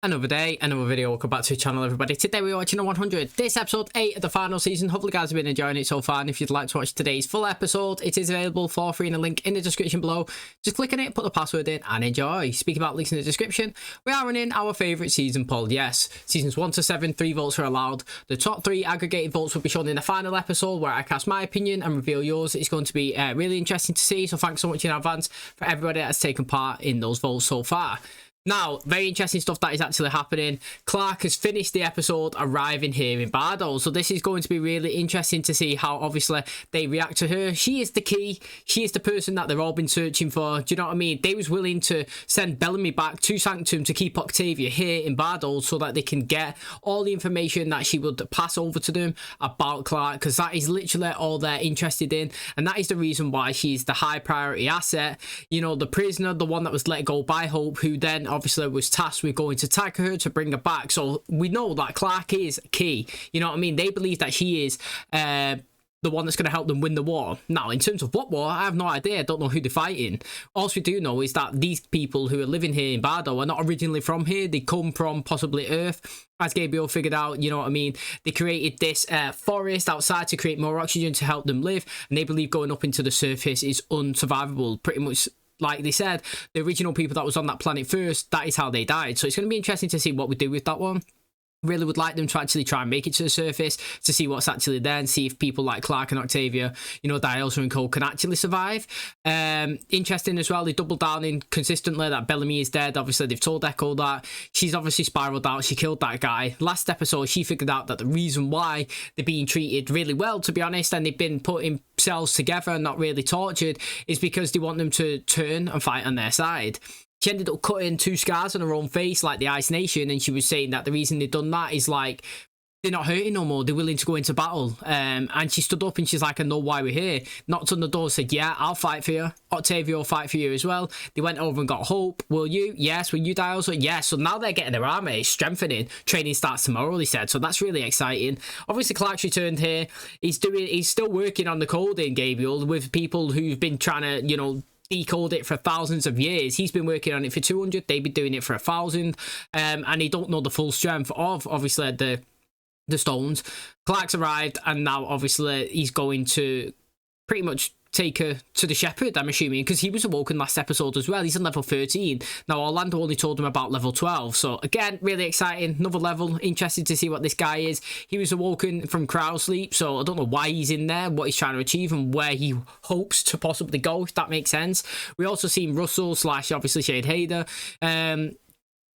Another day, another video. Welcome back to the channel, everybody. Today we're watching the 100. This episode 8 of the final season. Hopefully you guys have been enjoying it so far, and if you'd like to watch today's full episode, it is available for free in a link in the description below. Just click on it, put the password in, and enjoy. Speaking about links in the description, we are running our favourite season poll. Yes, seasons 1 to 7, 3 votes are allowed. The top 3 aggregated votes will be shown in the final episode where I cast my opinion and reveal yours. It's going to be really interesting to see, so thanks so much in advance for everybody that has taken part in those votes so far. Now, very interesting stuff that is actually happening. Clark has finished the episode arriving here in Bardo, so this is going to be really interesting to see how obviously they react to her. She is the key. She is the person that they've all been searching for. Do you know what I mean? They was willing to send Bellamy back to Sanctum to keep Octavia here in Bardo so that they can get all the information that she would pass over to them about Clark, because that is literally all they're interested in, and that is the reason why she's the high priority asset. You know, the prisoner, the one that was let go by Hope, who then obviously was tasked with going to tag her to bring her back. So we know that Clark is key. You know what I mean? They believe that she is the one that's going to help them win the war. Now, in terms of what war, I have no idea. I don't know who they're fighting. All we do know is that these people who are living here in Bardo are not originally from here. They come from possibly Earth. As Gabriel figured out, you know what I mean? They created this forest outside to create more oxygen to help them live. And they believe going up into the surface is unsurvivable. Pretty much like they said, the original people that was on that planet first, that is how they died. So it's going to be interesting to see what we do with that one. Really would like them to actually try and make it to the surface to see what's actually there and see if people like Clark and Octavia, you know, Dielsa and Cole can actually survive. Interesting as well, they doubled down in consistently that Bellamy is dead. Obviously, they've told Echo that. She's obviously spiraled out. She killed that guy. Last episode, she figured out that the reason why they're being treated really well, to be honest, and they've been putting cells together and not really tortured, is because they want them to turn and fight on their side. She ended up cutting 2 scars on her own face like the Ice Nation, and she was saying that the reason they've done that is like they're not hurting no more, they're willing to go into battle. And she stood up and she's like, I know why we're here. Knocked on the door, said, yeah, I'll fight for you. Octavia will fight for you as well. They went over and got Hope. Will you? Yes. Will you die also? Yes. So now they're getting their army strengthening. Training starts tomorrow, they said. So that's really exciting. Obviously, Clark's returned here. He's still working on the coding, Gabriel, with people who've been trying to, you know, decode it for thousands of years. He's been working on it for 200. They've been doing it for 1,000. And they don't know the full strength of obviously the stones. Clark's arrived, and now obviously he's going to pretty much take her to the Shepherd, I'm assuming, because he was awoken last episode as well. He's on level 13. Now, Orlando only told him about level 12. So, again, really exciting. Another level. Interested to see what this guy is. He was awoken from cryo sleep, so I don't know why he's in there, what he's trying to achieve, and where he hopes to possibly go, if that makes sense. We also seen Russell / obviously Shade Hader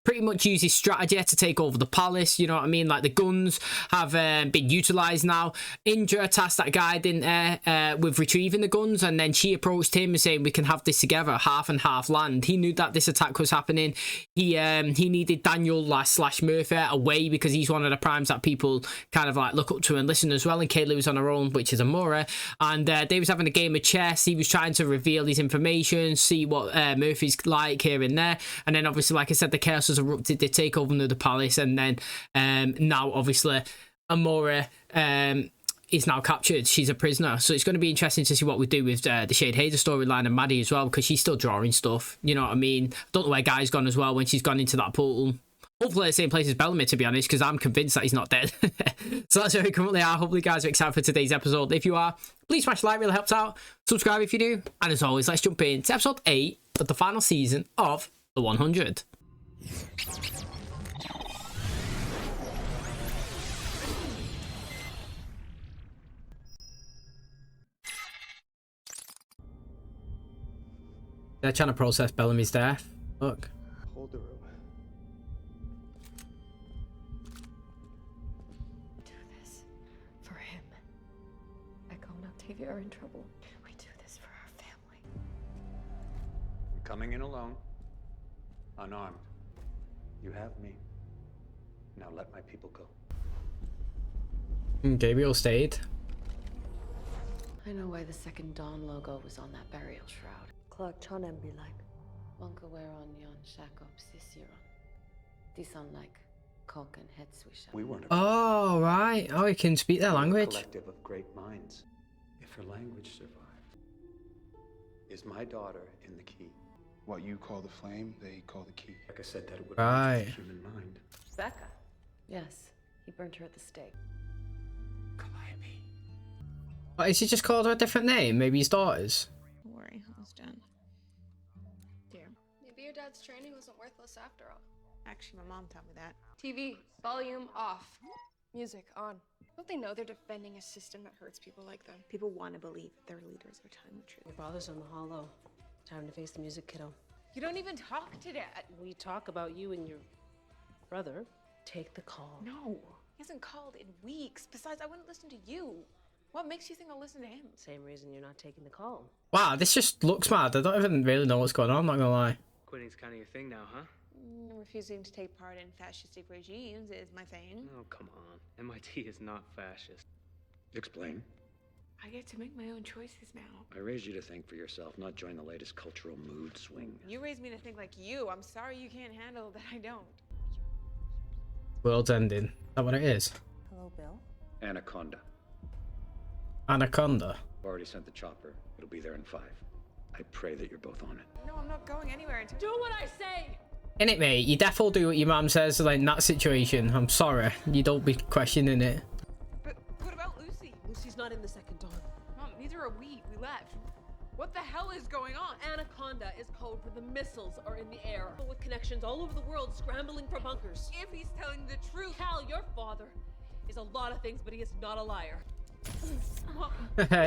pretty much use his strategy to take over the palace. You know what I mean? Like, the guns have been utilised now. Indra tasked that guy, didn't with retrieving the guns, and then she approached him and saying, we can have this together, half and half land. He knew that this attack was happening. He needed Daniel / Murphy away, because he's one of the primes that people kind of like look up to and listen as well. And Kayla was on her own, which is Amora, and they was having a game of chess. He was trying to reveal his information, see what Murphy's like here and there, and then obviously, like I said, the chaos has erupted. They take over the palace, and then now obviously Amora is now captured. She's a prisoner, so it's going to be interesting to see what we do with the Shade Hader storyline and Maddie as well, because she's still drawing stuff. You know what I mean? Don't know where Guy's gone as well when she's gone into that portal. Hopefully the same place as Bellamy, to be honest, because I'm convinced that he's not dead. So that's where we currently are. Hopefully you guys are excited for today's episode. If you are, please smash the like, really helps out. Subscribe if you do. And as always, let's jump into episode 8 of the final season of the 100. They're trying to process Bellamy's death. Look. Hold the room. Do this for him. Echo and Octavia are in trouble. We do this for our family. I'm coming in alone, unarmed. You have me. Now let my people go. Gabriel stayed. I know why the second Dawn logo was on that burial shroud. Clark Chonem be like. Wonka wear on yon shakop sisiron. Disan like Kok and Hetswisha. We weren't. Oh, right. Oh, he can speak their language. A collective of great minds. If her language survived, is my daughter in the key? What you call the flame, they call the key. Like I said, that it would Right. reach the human mind. Becca. Yes, he burnt her at the stake. What, is he just called her a different name? Maybe his daughters? Don't worry, almost done. Dear. Maybe your dad's training wasn't worthless after all. Actually, my mom taught me that. TV, volume off. Music on. Don't they know they're defending a system that hurts people like them? People want to believe their leaders are telling the truth. Your father's on the hollow. Time to face the music, kiddo. You don't even talk to Dad. We talk about you and your brother. Take the call. No, he hasn't called in weeks. Besides, I wouldn't listen to you. What makes you think I'll listen to him? Same reason you're not taking the call. Wow, this just looks mad. I don't even really know what's going on, I'm not gonna lie. Quitting's kind of your thing now, huh? Refusing to take part in fascistic regimes is my thing. Oh, come on. MIT is not fascist. Explain. I get to make my own choices now. I raised you to think for yourself, not join the latest cultural mood swing. You raised me to think like you. I'm sorry you can't handle that I don't. World's ending. Is that what it is? Hello, Bill. Anaconda. Anaconda. I've already sent the chopper. It'll be there in 5. I pray that you're both on it. No, I'm not going anywhere until— Do what I say! Innit, mate? You defo do what your mum says, like, in that situation. I'm sorry. You don't be questioning it. But what about Lucy? Lucy's not in the second dawn. Mom, neither are we. We left. What the hell is going on? Anaconda is code for the missiles are in the air. With connections all over the world scrambling for bunkers. If he's telling the truth— Cal, your father is a lot of things, but he is not a liar.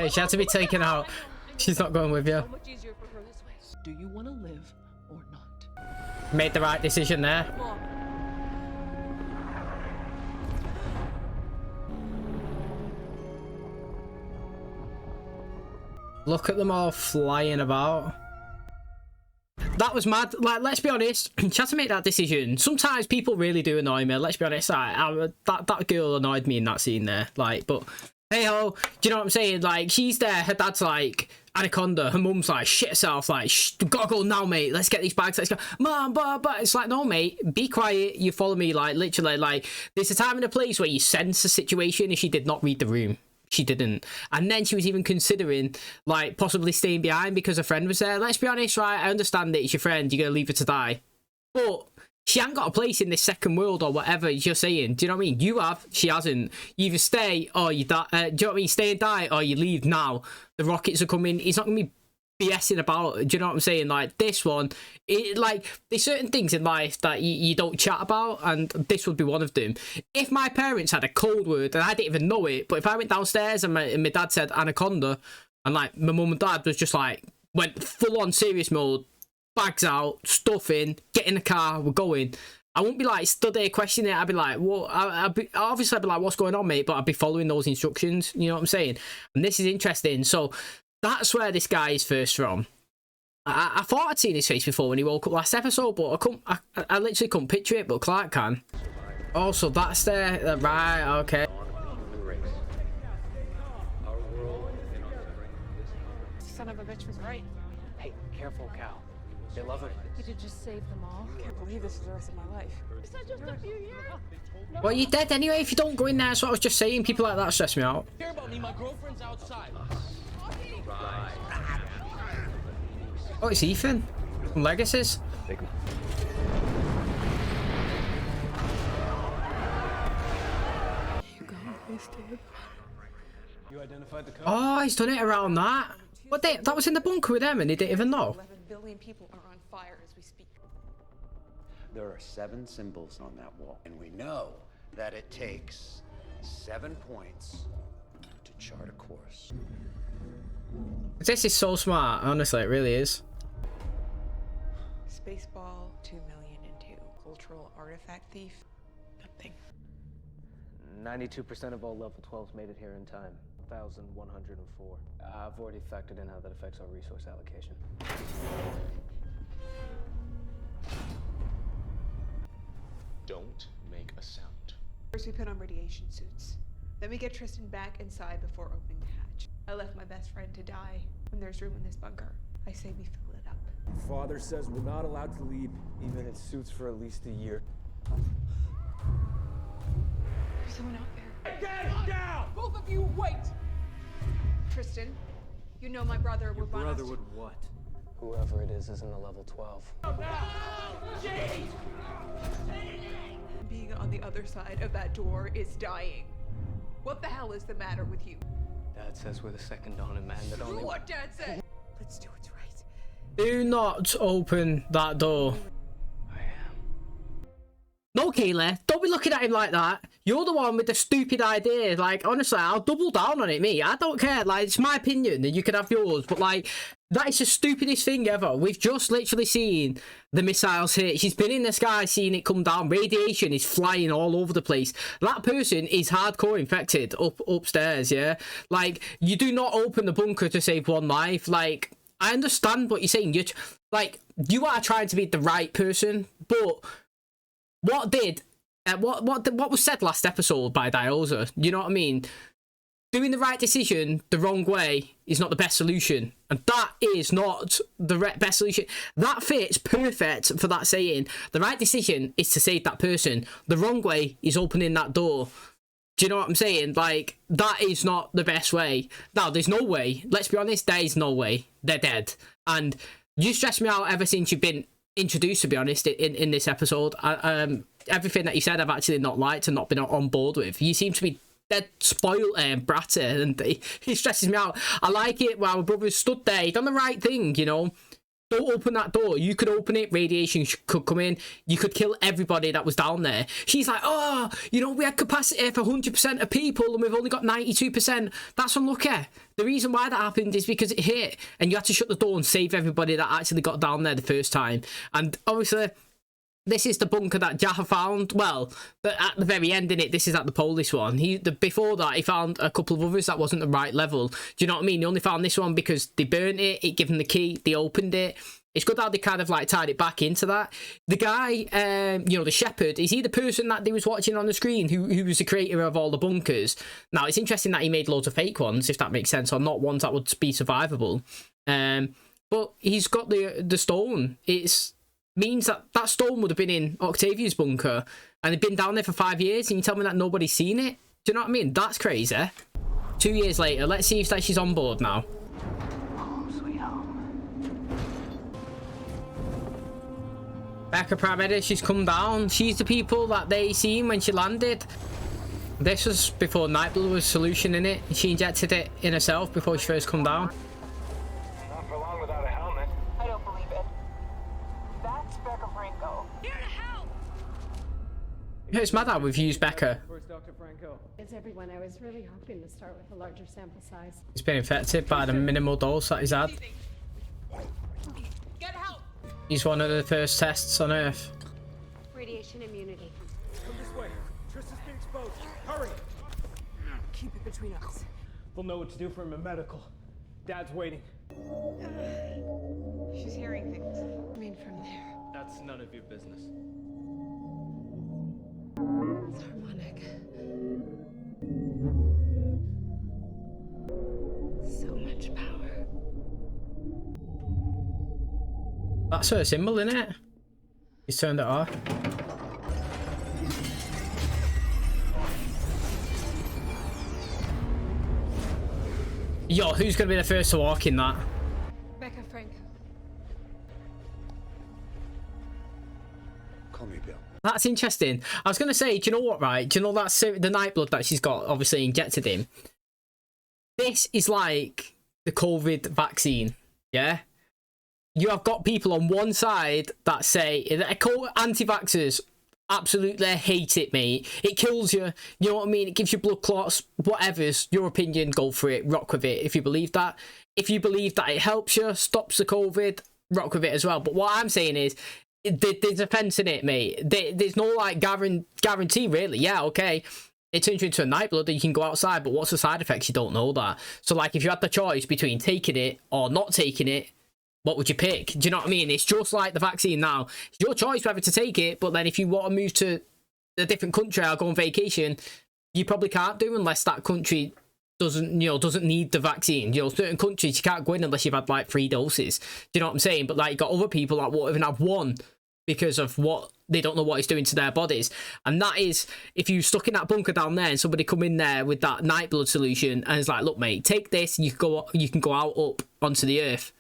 She had to be taken out. She's not going with you. So much easier for her this way. Do you want to live or not? Made the right decision there. Mom. Look at them all flying about. That was mad. Like, let's be honest, she had to make that decision. Sometimes people really do annoy me. Let's be honest. That girl annoyed me in that scene there. Like, but hey ho, do you know what I'm saying? Like, she's there. Her dad's like, Anaconda. Her mum's like, shit herself. Like, shh, gotta go now, mate. Let's get these bags. Let's go. Mom, but it's like, no, mate. Be quiet. You follow me. Like, literally, like, there's a time and a place where you sense a situation, and she did not read the room. She didn't. And then she was even considering, like, possibly staying behind because her friend was there. Let's be honest, right? I understand that it's your friend. You're going to leave her to die. But she hasn't got a place in this second world or whatever you're saying. Do you know what I mean? You have. She hasn't. You either stay or you die. Do you know what I mean? Stay and die or you leave now. The rockets are coming. He's not going to be BSing about. Do you know what I'm saying? Like, this one, like, there's certain things in life that you don't chat about, and this would be one of them. If my parents had a code word and I didn't even know it, but if I went downstairs and my dad said Anaconda, and like my mum and dad was just like, went full on serious mode, bags out, stuff in, get in the car, we're going, I wouldn't be like stood there questioning it. I'd be like, well, I'd be like, what's going on, mate? But I'd be following those instructions. You know what I'm saying? And this is interesting. So that's where this guy is first from. I thought I'd seen his face before when he woke up last episode, but I literally couldn't picture it, but Clark can. Oh, so that's there. Right, okay. Son of a bitch was right. Hey, careful, Cal. They love it. You did just save them all. I can't believe this is the rest of my life. Is that just a few years? Well, you're dead anyway if you don't go in there. That's what I was just saying. People like that stress me out. Care about me, my girlfriend's outside. Oh, it's Ethan from Legacies. You identified the code? Oh, he's done it around that. What, that was in the bunker with them and they didn't even know. 11 billion people are on fire as we speak. There are 7 symbols on that wall, and we know that it takes 7 points to chart a course. This is so smart, honestly, it really is. Spaceball, 2 million and 2. Cultural artifact thief, nothing. 92% of all level 12s made it here in time. 1,104. I've already factored in how that affects our resource allocation. Don't make a sound. First we put on radiation suits. Then we get Tristan back inside before opening the hatch. I left my best friend to die. When there's room in this bunker, I say we fill it up. Father says we're not allowed to leave, even in suits for at least a year. There's someone out there. Get down! Both of you, wait! Tristan, you know my brother would want us to— would what? Whoever it is in the level 12. Being on other side of that door is dying. What the hell is the matter with you? Dad says we're the second dawn of man that Do only... what Dad said. Let's do what's right. Do not open that door. I am. No, Kayla, don't be looking at him like that. You're the one with the stupid idea. Like, honestly, I'll double down on it, me. I don't care. Like, it's my opinion, and you can have yours. But, like, that is the stupidest thing ever. We've just literally seen the missiles hit. She's been in the sky, seeing it come down. Radiation is flying all over the place. That person is hardcore infected upstairs, yeah? Like, you do not open the bunker to save one life. Like, I understand what you're saying. You are trying to be the right person, but... what was said last episode by Diosa, you know what I mean? Doing the right decision the wrong way is not the best solution. And that is not the best solution. That fits perfect for that saying. The right decision is to save that person. The wrong way is opening that door. Do you know what I'm saying? Like, that is not the best way. Now, there's no way. Let's be honest, there is no way. They're dead. And you stressed me out ever since you've been introduced, to be honest, in this episode. Everything that you said I've actually not liked and not been on board with. You seem to be dead spoiled and bratty, and he stresses me out. I like it while my brother stood there. He done the right thing, you know. Don't open that door. You could open it, radiation could come in, you could kill everybody that was down there. She's like, oh, you know, we had capacity for 100% of people and we've only got 92%. That's unlucky. The reason why that happened is because it hit and you had to shut the door and save everybody that actually got down there the first time. And obviously, this is the bunker that Jaha found. Well, but at the very end in it, this is at the Polish one. Before that, he found a couple of others that wasn't the right level. Do you know what I mean? He only found this one because they burnt it, it gave them the key, they opened it. It's good how they kind of like tied it back into that. The guy, you know, the shepherd, is he the person that they was watching on the screen who was the creator of all the bunkers? Now, it's interesting that he made loads of fake ones, if that makes sense, or not ones that would be survivable. But he's got the stone. Means that stone would have been in Octavia's bunker and it'd been down there for 5 years, and you tell me that nobody's seen it? Do you know what I mean? That's crazy. 2 years later, let's see if she's on board now. Home sweet home. Becca Paredes, she's come down. She's the people that they seen when she landed. This was before Nightblood was solutioning it. She injected it in herself before she first come down. Not for long without a helmet. I don't believe it. That's Becca Franco. Here to help! It's mad how we've used Becca. Where's Dr. Franco? It's everyone. I was really hoping to start with a larger sample size. He's been infected by the minimal dose that he's had. Get help! He's one of the first tests on Earth. Radiation immunity. Come this way. Tristan's been exposed. Hurry! Keep it between us. We'll know what to do for him in medical. Dad's waiting. She's hearing things. I mean, from there. That's none of your business. It's harmonic. So much power. That's her symbol, isn't it? He's turned it off. Yo, who's gonna be the first to walk in that? Becca Franco. Call me Bill. That's interesting. I was gonna say, do you know what, right? Do you know that the Nightblood that she's got obviously injected in? This is like the COVID vaccine, yeah? You have got people on one side that say, anti-vaxxers absolutely hate it, mate. It kills you. You know what I mean? It gives you blood clots. Whatever's your opinion, go for it. Rock with it if you believe that. If you believe that it helps you, stops the COVID, rock with it as well. But what I'm saying is, there's a fence in it, mate. There's no like guarantee, really. Yeah, okay. It turns you into a Nightblood and you can go outside, but what's the side effects? You don't know that. So like, if you had the choice between taking it or not taking it, what would you pick? Do you know what I mean? It's just like the vaccine now. It's your choice whether to take it, but then if you want to move to a different country or go on vacation, you probably can't do unless that country doesn't need the vaccine. You know, certain countries you can't go in unless you've had like 3 doses. Do you know what I'm saying? But like, you got other people that won't even have 1 because of what they don't know what it's doing to their bodies. And that is, if you stuck in that bunker down there and somebody come in there with that Nightblood solution and it's like, look, mate, take this and you can go out up onto the earth.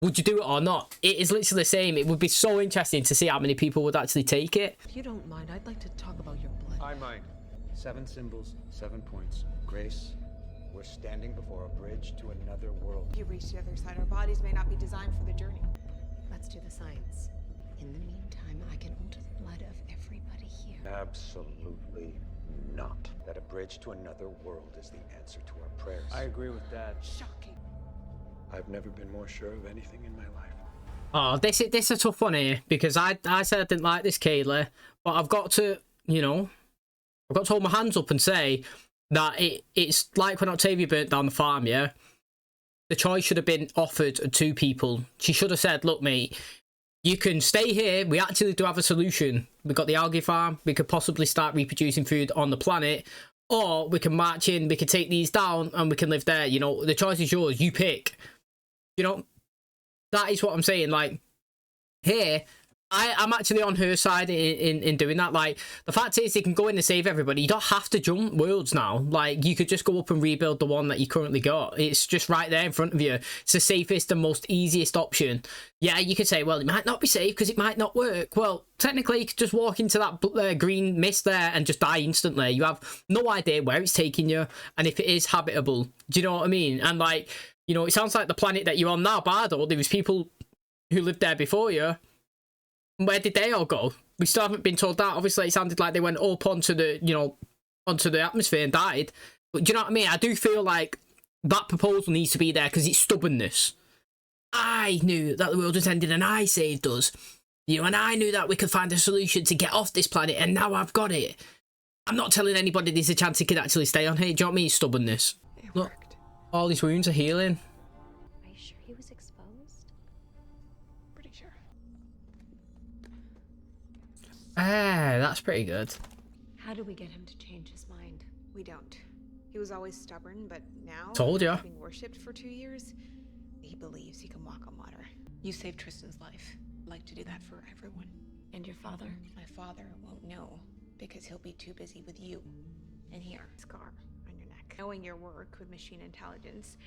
Would you do it or not? It is literally the same. It would be so interesting to see how many people would actually take it. If you don't mind, I'd like to talk about your blood. I might. 7 symbols, 7 points. Grace, we're standing before a bridge to another world. If you reach the other side, our bodies may not be designed for the journey. Let's do the science. In the meantime, I can alter the blood of everybody here. Absolutely not. That a bridge to another world is the answer to our prayers. I agree with that. Shocking. I've never been more sure of anything in my life. Oh, this is a tough one here, because I said I didn't like this Kaylee, but I've got to, you know, I've got to hold my hands up and say that it's like when Octavia burnt down the farm, yeah? The choice should have been offered to 2 people. She should have said, look, mate, you can stay here. We actually do have a solution. We've got the algae farm. We could possibly start reproducing food on the planet. Or we can march in, we can take these down, and we can live there. You know, the choice is yours. You pick. You know, that is what I'm saying. Like, here, I'm actually on her side in doing that. Like, the fact is, they can go in and save everybody. You don't have to jump worlds now. Like, you could just go up and rebuild the one that you currently got. It's just right there in front of you. It's the safest and most easiest option. Yeah, you could say, well, it might not be safe because it might not work. Well, technically, you could just walk into that green mist there and just die instantly. You have no idea where it's taking you and if it is habitable. Do you know what I mean? And, like, you know, it sounds like the planet that you're on now, Bardo, there was people who lived there before you. Where did they all go? We still haven't been told that. Obviously, it sounded like they went up onto the, you know, onto the atmosphere and died. But do you know what I mean? I do feel like that proposal needs to be there because it's stubbornness. I knew that the world was ending and I saved us. You know, and I knew that we could find a solution to get off this planet and now I've got it. I'm not telling anybody there's a chance he could actually stay on here. Do you know what I mean? It's stubbornness. Look, all these wounds are healing. Are you sure he was exposed? Pretty sure. Ah, that's pretty good. How do we get him to change his mind? We don't. He was always stubborn, but now, Told ya. being worshipped for 2 years, he believes he can walk on water. You saved Tristan's life. I'd like to do that for everyone. And your father? My father won't know, because he'll be too busy with you. And here, scar on your neck. Knowing your work with machine intelligence,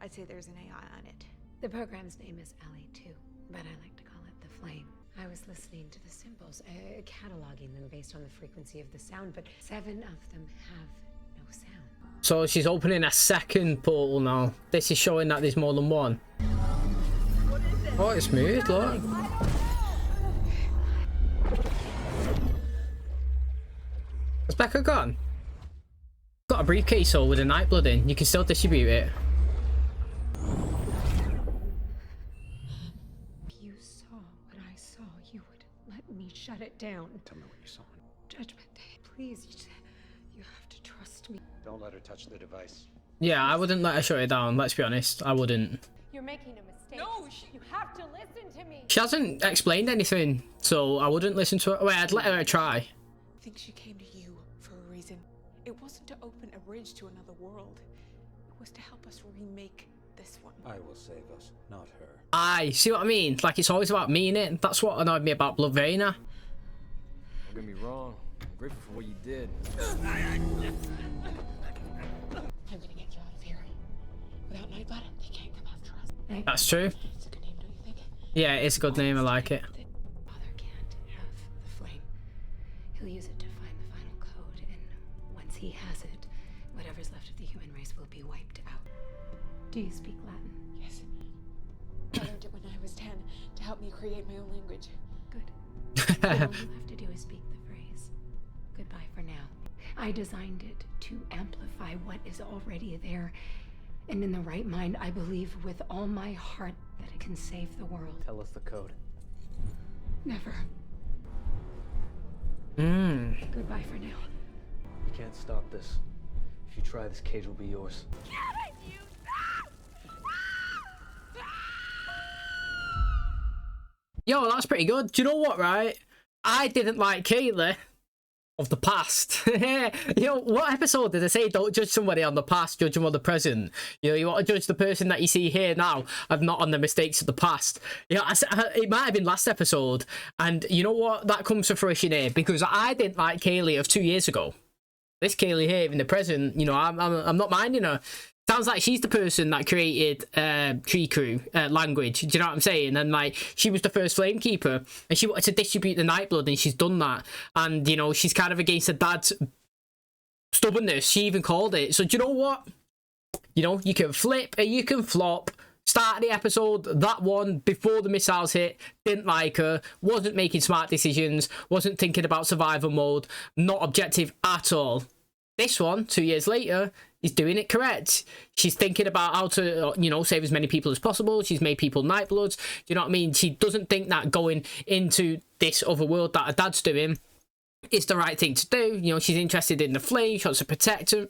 I'd say there's an AI on it. The program's name is Ellie too, but I like to call it the Flame. I was listening to the symbols, cataloging them based on the frequency of the sound, but 7 of them have no sound. So she's opening a second portal now. This is showing that there's more than one. Oh, it's smooth, look. Has Becca gone? Got a briefcase though with a Nightblood in. You can still distribute it. If you saw what I saw, you would let me shut it down. Tell me what you saw. Judgment Day, please, you have to trust me. Don't let her touch the device. Yeah, I wouldn't let her shut it down, let's be honest. I wouldn't. You're making a mistake. No, you have to listen to me. She hasn't explained anything, so I wouldn't listen to her. Wait, I'd let her try. I think she came to you for a reason. It wasn't to open a bridge to another world. It was to help us remake this one. I will save us, not her. Aye, see what I mean? Like, it's always about me, innit? That's what annoyed me about Blood Rainer. Don't get me wrong. I'm grateful for what you did. I'm gonna get you out of here. Without Nightblood, they can't come after us. That's true. It's a good name, don't you think? Yeah, it's a good name, I like it. Father can't have the flame. He'll use it to find the final code, and once he has it, whatever's left of the human race will be wiped out. Do you speak Latin? Yes. I learned it when I was 10 to help me create my own language. Good. All you have to do is speak the phrase. Goodbye for now. I designed it to amplify what is already there. And in the right mind, I believe with all my heart that it can save the world. Tell us the code. Never. Goodbye for now. You can't stop this. If you try, this cage will be yours. Yo, that's pretty good. Do you know what, right? I didn't like Kaylee of the past. You know, what episode did I say don't judge somebody on the past, judge them on the present? You know, you want to judge the person that you see here now and not on the mistakes of the past. You know, it might have been last episode, and you know what? That comes to fruition here, because I didn't like Kaylee of 2 years ago. This Kaylee here in the present, you know, I'm not minding her. Sounds like she's the person that created Tree Crew language. Do you know what I'm saying? And like, she was the first Flamekeeper, and she wanted to distribute the Nightblood, and she's done that. And you know, she's kind of against her dad's stubbornness. She even called it. So do you know what? You know, you can flip and you can flop. Start of the episode, that one before the missiles hit, didn't like her, wasn't making smart decisions, wasn't thinking about survival mode, not objective at all. This one, 2 years later, is doing it correct. She's thinking about how to, you know, save as many people as possible. She's made people Nightbloods. Do you know what I mean? She doesn't think that going into this other world that her dad's doing is the right thing to do. You know, she's interested in the flame. She wants to protect him.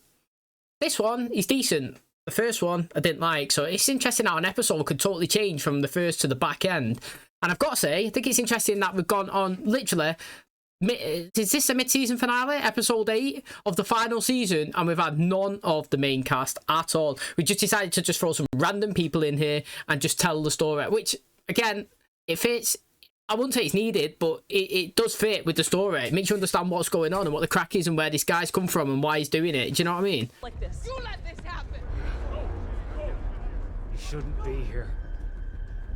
This one is decent. The first one I didn't like. So it's interesting how an episode could totally change from the first to the back end. And I've got to say, I think it's interesting that we've gone on literally... Is this a mid-season finale, episode 8 of the final season, and we've had none of the main cast at all. We just decided to just throw some random people in here and just tell the story, which again, it fits. I wouldn't say it's needed, but it does fit with the story. It makes you understand what's going on and what the crack is and where this guy's come from and why he's doing it. Do you know what I mean? Like this. You let this happen. You shouldn't be here.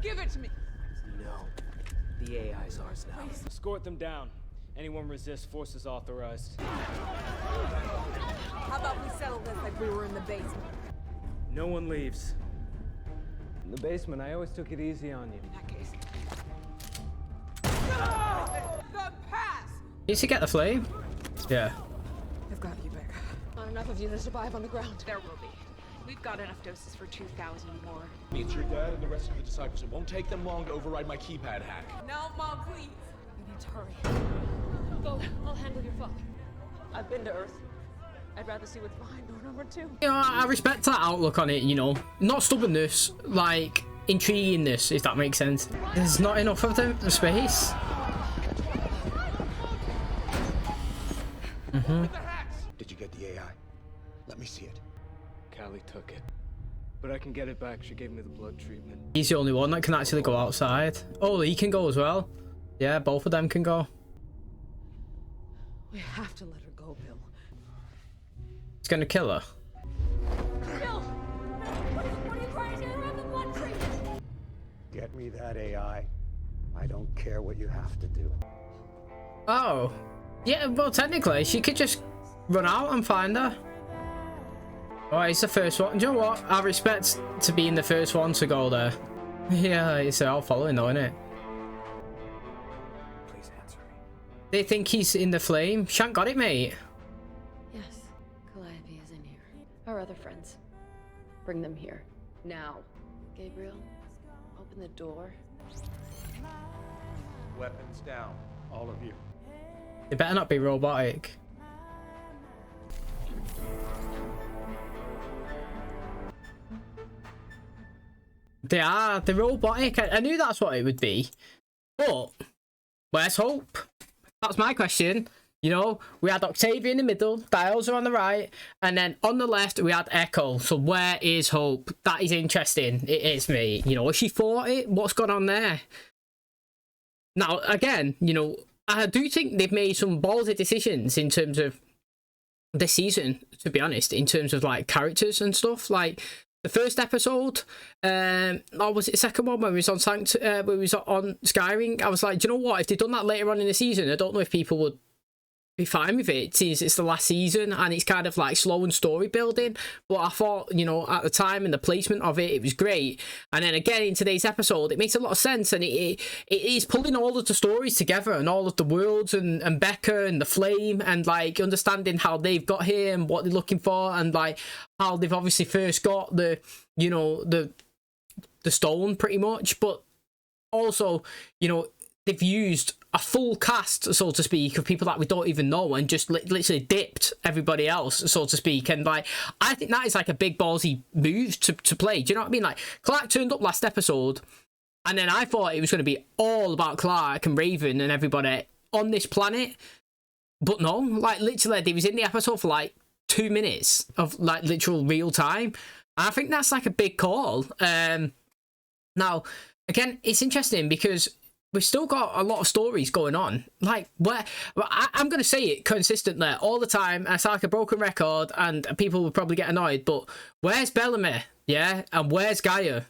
Give it to me. No. The AI's ours now. Escort them down. Anyone resists, forces authorized. How about we settle this like we were in the basement? No one leaves. In the basement, I always took it easy on you. In that case. The pass. Needs to get the flame. Yeah. I've got you back. Not enough of you to survive on the ground. There will be. We've got enough doses for 2,000 more. It's your dad and the rest of the disciples. It won't take them long to override my keypad hack. No, Mom, please. You need to hurry. Go. I'll handle your father. I've been to Earth. I'd rather see what's behind door number 2. You know, I respect that outlook on it, you know. Not stubbornness, like intriguingness, if that makes sense. There's not enough of them, the space. Did you get the AI? Let me see it. Callie took it. But I can get it back. She gave me the blood treatment. He's the only one that can actually go outside. Oh, he can go as well. Yeah, both of them can go. We have to let her go, Bill. It's gonna kill her. Bill! What are you trying to do? Have the blood treatment. Get me that AI. I don't care what you have to do. Oh. Yeah, well, technically, she could just run out and find her. Oh, he's the first one. Do you know what? I respect to being the first one to go there. Yeah, it's all following though, isn't it? Please answer me. They think he's in the flame. Shan't got it, mate. Yes, Calliope is in here. Our other friends. Bring them here. Now. Gabriel, open the door. Weapons down, all of you. They better not be robotic. They are. They're robotic. I knew that's what it would be. But where's Hope? That's my question. You know, we had Octavia in the middle, Dials are on the right, and then on the left we had Echo. So where is Hope? That is interesting. It is, mate. You know, has she fought it? What's gone on there? Now, again, you know, I do think they've made some ballsy decisions in terms of this season, to be honest, in terms of like characters and stuff. Like the first episode, or was it the second one when we was on when we was on Skyring? I was like, do you know what? If they'd done that later on in the season, I don't know if people would be fine with it, since it's the last season and it's kind of like slow and story building. But I thought, you know, at the time and the placement of it, it was great. And then again in today's episode, it makes a lot of sense, and it is pulling all of the stories together and all of the worlds and Becca and the flame, and like understanding how they've got here and what they're looking for, and like how they've obviously first got the, you know, the stone pretty much, but also, you know, they've used a full cast, so to speak, of people that we don't even know, and just literally dipped everybody else, so to speak. And like, I think that is like a big ballsy move to play. Do you know what I mean? Like, Clark turned up last episode, and then I thought it was going to be all about Clark and Raven and everybody on this planet, but no, like literally they was in the episode for like 2 minutes of like literal real time. And I think that's like a big call. Now, again, it's interesting because we've still got a lot of stories going on. Like, I'm going to say it consistently all the time. I sound like a broken record, and people will probably get annoyed, but where's Bellamy? Yeah? And where's Gaia?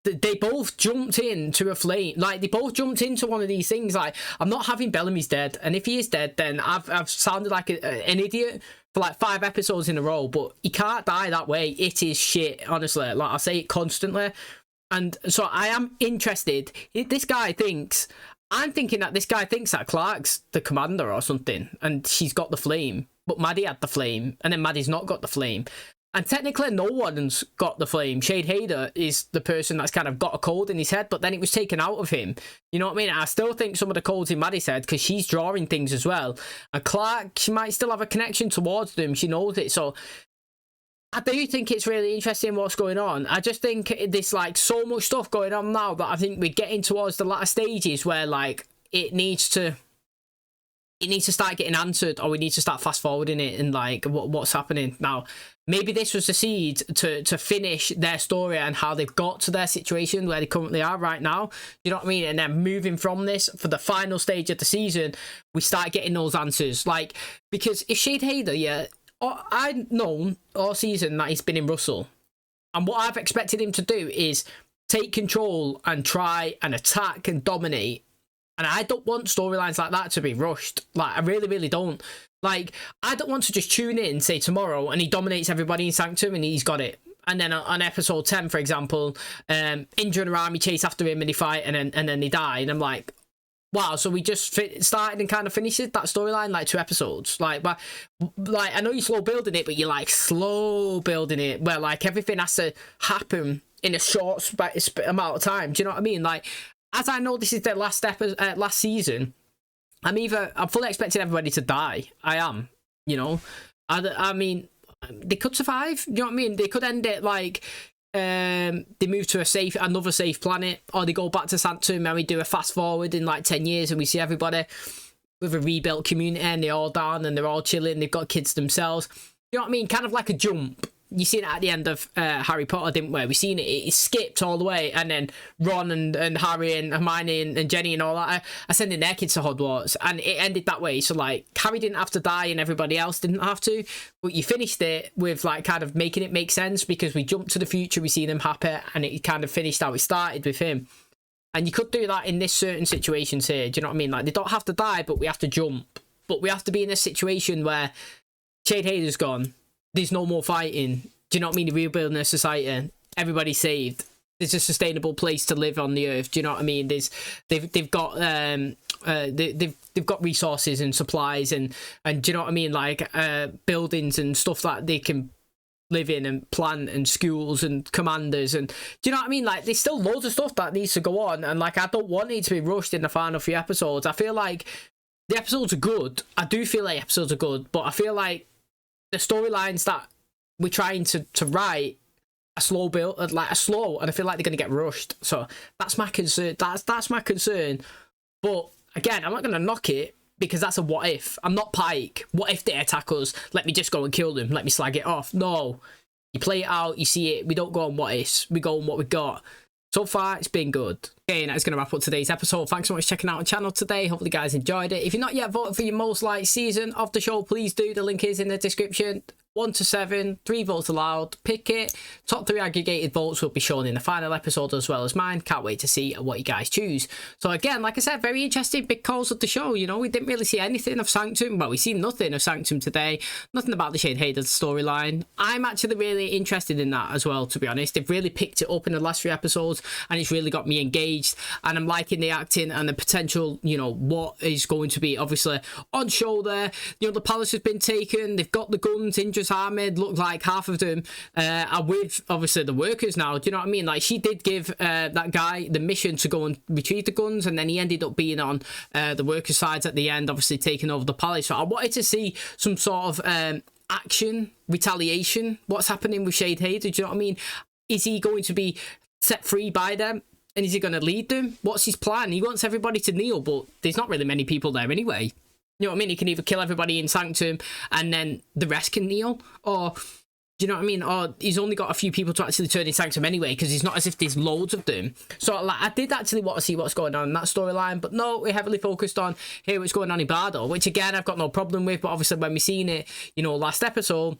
They both jumped into a flame. Like, they both jumped into one of these things. Like, I'm not having Bellamy's dead, and if he is dead, then I've sounded like an idiot for like 5 episodes in a row, but he can't die that way. It is shit, honestly. Like, I say it constantly. And so I am interested. I'm thinking that this guy thinks that Clark's the commander or something, and she's got the flame, but Maddie had the flame, and then Maddie's not got the flame. And technically no one's got the flame. Shade Hader is the person that's kind of got a code in his head, but then it was taken out of him. You know what I mean? I still think some of the codes in Maddie's head, because she's drawing things as well. And Clark, she might still have a connection towards them. She knows it. So I do think it's really interesting what's going on. I just think there's like so much stuff going on now that I think we're getting towards the latter stages where like it needs to start getting answered, or we need to start fast forwarding it and like what's happening now. Maybe this was the seed to finish their story and how they've got to their situation where they currently are right now. You know what I mean? And then moving from this for the final stage of the season, we start getting those answers. Like, because if Shade Hader, yeah, I've known all season that he's been in Russell, and what I've expected him to do is take control and try and attack and dominate. And I don't want storylines like that to be rushed. Like, I really, really don't. Like, I don't want to just tune in, say, tomorrow, and he dominates everybody in Sanctum, and he's got it. And then on episode 10, for example, Indra and Arami chase after him, and they fight, and then they die. And I'm like, wow, so we just started and kind of finished that storyline, like 2 episodes. Like, I know you're slow building it, but you're, like, slow building it, where, like, everything has to happen in a short amount of time. Do you know what I mean? Like, as I know this is their last season, I'm fully expecting everybody to die. I am, you know. I mean, they could survive. You know what I mean? They could end it like they move to another safe planet, or they go back to Sanctum and we do a fast forward in like 10 years and we see everybody with a rebuilt community and they're all down and they're all chilling. They've got kids themselves. You know what I mean? Kind of like a jump. You seen it at the end of Harry Potter, didn't we? We seen it. It skipped all the way, and then Ron and Harry and Hermione and Jenny and all that are sending their kids to Hogwarts, and it ended that way. So like Harry didn't have to die, and everybody else didn't have to. But you finished it with like kind of making it make sense, because we jumped to the future, we see them happy, and it kind of finished how it started with him. And you could do that in this certain situations here. Do you know what I mean? Like, they don't have to die, but we have to jump. But we have to be in a situation where Shade Hader's gone. There's no more fighting. Do you know what I mean? We're rebuilding a society. Everybody's saved. There's a sustainable place to live on the earth. Do you know what I mean? They've got resources and supplies and do you know what I mean? Like buildings and stuff that they can live in, and plant, and schools and commanders, and do you know what I mean? Like, there's still loads of stuff that needs to go on, and like I don't want it to be rushed in the final few episodes. I feel like the episodes are good. I do feel like episodes are good, but I feel like the storylines that we're trying to write a slow build, and I feel like they're going to get rushed. So that's my concern. That's my concern. But again, I'm not going to knock it, because that's a what if. I'm not Pike. What if they attack us? Let me just go and kill them. Let me slag it off. No. You play it out, you see it. We don't go on what ifs. We go on what we got. So far, it's been good. Okay, and that's going to wrap up today's episode. Thanks so much for checking out the channel today. Hopefully you guys enjoyed it. If you're not yet voted for your most liked season of the show, please do. The link is in the description. 1 to 7, 3 votes allowed. Pick it. Top 3 aggregated votes will be shown in the final episode as well as mine. Can't wait to see what you guys choose. So again, like I said, very interesting big calls of the show. You know, we didn't really see anything of Sanctum. Well, we've seen nothing of Sanctum today. Nothing about the Shade Hader storyline. I'm actually really interested in that as well, to be honest. They've really picked it up in the last 3 episodes, and it's really got me engaged. And I'm liking the acting and the potential, you know, what is going to be obviously on show there. You know, the palace has been taken. They've got the guns. Indra's army. Look like half of them are with obviously the workers now. Do you know what I mean? Like, she did give that guy the mission to go and retrieve the guns, and then he ended up being on the workers' sides at the end, obviously taking over the palace. So I wanted to see some sort of action, retaliation. What's happening with Shade Hader? Do you know what I mean? Is he going to be set free by them? And is he going to lead them? What's his plan? He wants everybody to kneel, but there's not really many people there anyway. You know what I mean? He can either kill everybody in Sanctum and then the rest can kneel, or Do you know what I mean? Or he's only got a few people to actually turn his sanctum anyway, because it's not as if there's loads of them. So like, I did actually want to see what's going on in that storyline, but no, we're heavily focused on here what's going on in Bardo, which again I've got no problem with. But obviously when we seen it, you know, last episode,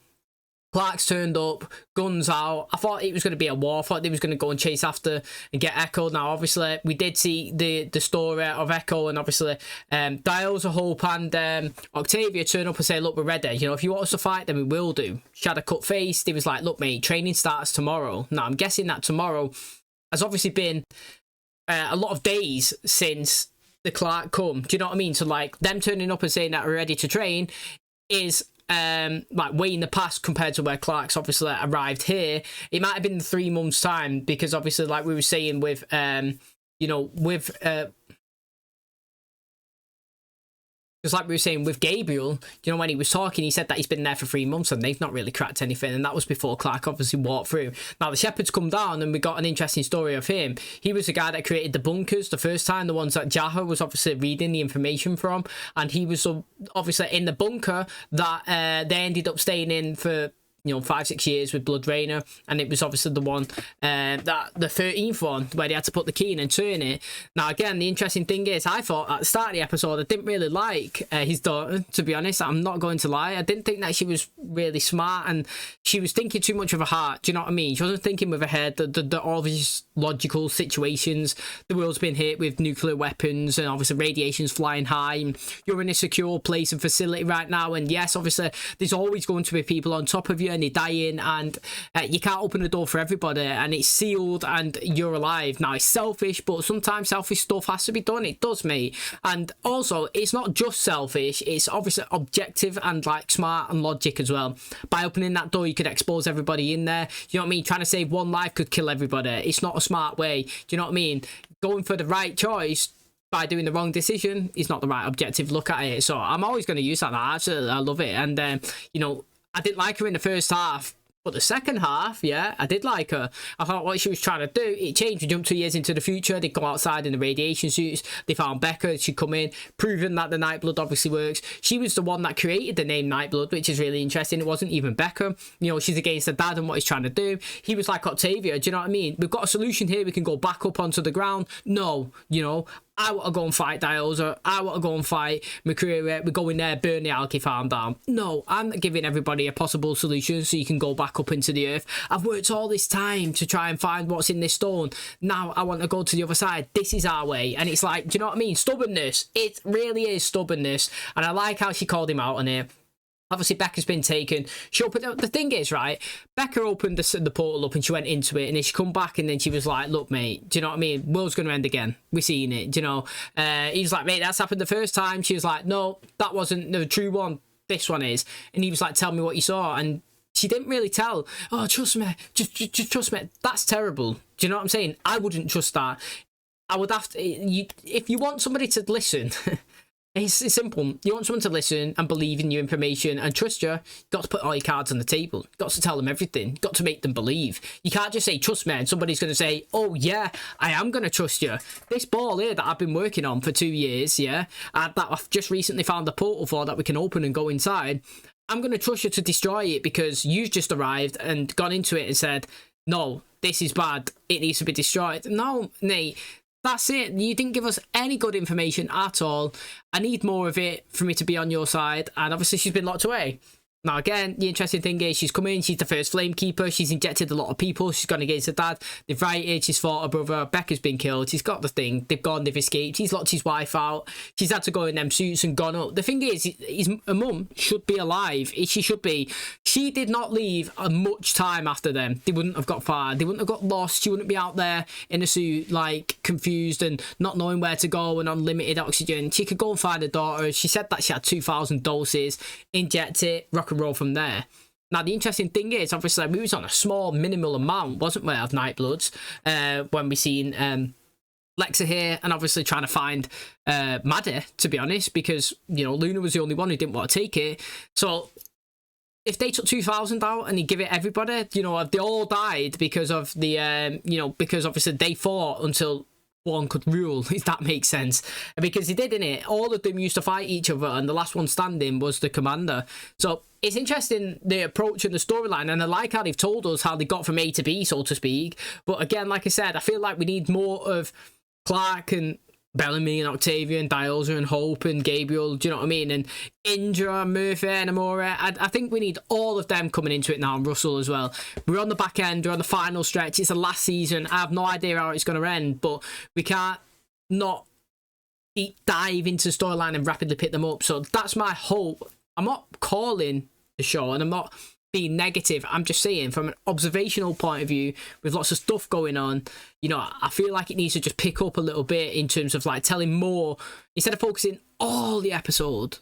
Clark's turned up, guns out. I thought it was going to be a war. I thought they was going to go and chase after and get Echo. Now, obviously, we did see the story of Echo, and obviously, Dialza, Hope, and Octavia turn up and say, look, we're ready. You know, if you want us to fight, then we will do. She had a cut face. They was like, look, mate, training starts tomorrow. Now, I'm guessing that tomorrow has obviously been a lot of days since the Clark come. Do you know what I mean? So, like, them turning up and saying that we're ready to train is like way in the past compared to where Clark's obviously arrived here. It might have been 3 months time, because obviously like we were saying with you know, with because like we were saying with Gabriel, you know, when he was talking, he said that he's been there for 3 months and they've not really cracked anything, and that was before Clark obviously walked through. Now the Shepherds come down and we got an interesting story of him. He was the guy that created the bunkers the first time, the ones that Jaha was obviously reading the information from, and he was obviously in the bunker that they ended up staying in for, you know, 5-6 years with Blood Rainer, and it was obviously the one that the 13th one where they had to put the key in and turn it. Now again, the interesting thing is, I thought at the start of the episode I didn't really like his daughter, to be honest. I'm not going to lie. I didn't think that she was really smart, and she was thinking too much of her heart. Do you know what I mean? She wasn't thinking with her head. The obvious logical situations, the world's been hit with nuclear weapons and obviously radiation's flying high, and you're in a secure place and facility right now, and yes, obviously there's always going to be people on top of you and they're dying, and you can't open the door for everybody, and it's sealed and you're alive. Now it's selfish, but sometimes selfish stuff has to be done. It does, mate. And also, it's not just selfish, it's obviously objective and like smart and logic as well. By opening that door, you could expose everybody in there. You know what I mean? Trying to save one life could kill everybody. It's not a smart way. Do you know what I mean? Going for the right choice by doing the wrong decision is not the right objective look at it. So I'm always going to use that. Actually, I love it. And you know, I didn't like her in the first half, but the second half, yeah, I did like her. I thought what she was trying to do, it changed. We jumped 2 years into the future. They go outside in the radiation suits. They found Becca. She'd come in, proven that the Nightblood obviously works. She was the one that created the name Nightblood, which is really interesting. It wasn't even Becca. You know, she's against her dad and what he's trying to do. He was like Octavia. Do you know what I mean? We've got a solution here. We can go back up onto the ground. No, you know, I want to go and fight Dialza. I want to go and fight McCreary. We go in there, burn the algae farm down. No, I'm not giving everybody a possible solution so you can go back up into the earth. I've worked all this time to try and find what's in this stone. Now I want to go to the other side. This is our way. And it's like, do you know what I mean? Stubbornness. It really is stubbornness. And I like how she called him out on it. Obviously, Becca's been taken. She opened. The thing is, right? Becca opened the portal up and she went into it, and then she come back and then she was like, "Look, mate, do you know what I mean? World's gonna end again. We're seeing it. Do you know?" He was like, "Mate, that's happened the first time." She was like, "No, that wasn't the true one. This one is." And he was like, "Tell me what you saw." And she didn't really tell. "Oh, trust me. Just trust me." That's terrible. Do you know what I'm saying? I wouldn't trust that. I would have to. If you want somebody to listen. It's simple. You want someone to listen and believe in your information and trust you, you've got to put all your cards on the table. You've got to tell them everything. You've got to make them believe. You can't just say, trust me, and somebody's going to say, oh, yeah, I am going to trust you. This ball here that I've been working on for 2 years, yeah, that I've just recently found a portal for that we can open and go inside, I'm going to trust you to destroy it because you've just arrived and gone into it and said, no, this is bad. It needs to be destroyed. No, Nate. That's it. You didn't give us any good information at all. I need more of it for me to be on your side. And obviously she's been locked away. Now, again, the interesting thing is she's come in, she's the first Flamekeeper, she's injected a lot of people, she's gone against her dad, they've rioted, she's fought her brother, Becca's been killed, she's got the thing, they've gone, they've escaped, he's locked his wife out, she's had to go in them suits and gone up. The thing is, her mum should be alive, she should be. She did not leave much time after them. They wouldn't have got far, they wouldn't have got lost, she wouldn't be out there in a suit, like, confused and not knowing where to go and on limited oxygen. She could go and find her daughter. She said that she had 2,000 doses, inject it, rock and roll from there. Now the interesting thing is, obviously we was on a small minimal amount, wasn't we, of Nightbloods when we seen Lexa here, and obviously trying to find Maddie, to be honest, because, you know, Luna was the only one who didn't want to take it. So if they took 2,000 out and you give it everybody, you know, they all died because of the you know, because obviously they fought until one could rule, if that makes sense. Because he did, innit? All of them used to fight each other, and the last one standing was the commander. So it's interesting, the approach and the storyline, and I like how they've told us how they got from A to B, so to speak. But again, like I said, I feel like we need more of Clark and Bellamy and Octavia and Dialza and Hope and Gabriel, do you know what I mean? And Indra, Murphy and Amora. I think we need all of them coming into it now, and Russell as well. We're on the back end, we're on the final stretch. It's the last season. I have no idea how it's going to end, but we can't not deep dive into the storyline and rapidly pick them up. So that's my hope. I'm not calling the show, and I'm not being negative. I'm just saying, from an observational point of view, with lots of stuff going on, you know, I feel like it needs to just pick up a little bit in terms of like telling more, instead of focusing all the episode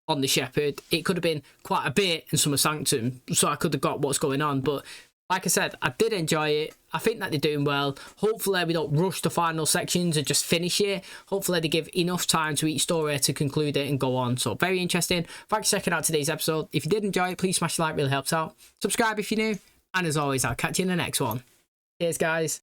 on the Shepherd. It could have been quite a bit in Summer Sanctum, so I could have got what's going on. But like I said, I did enjoy it. I think that they're doing well. Hopefully we don't rush the final sections and just finish it. Hopefully they give enough time to each story to conclude it and go on. So very interesting. Thanks for checking out today's episode. If you did enjoy it, please smash the like, really helps out. Subscribe if you're new. And as always, I'll catch you in the next one. Cheers, guys.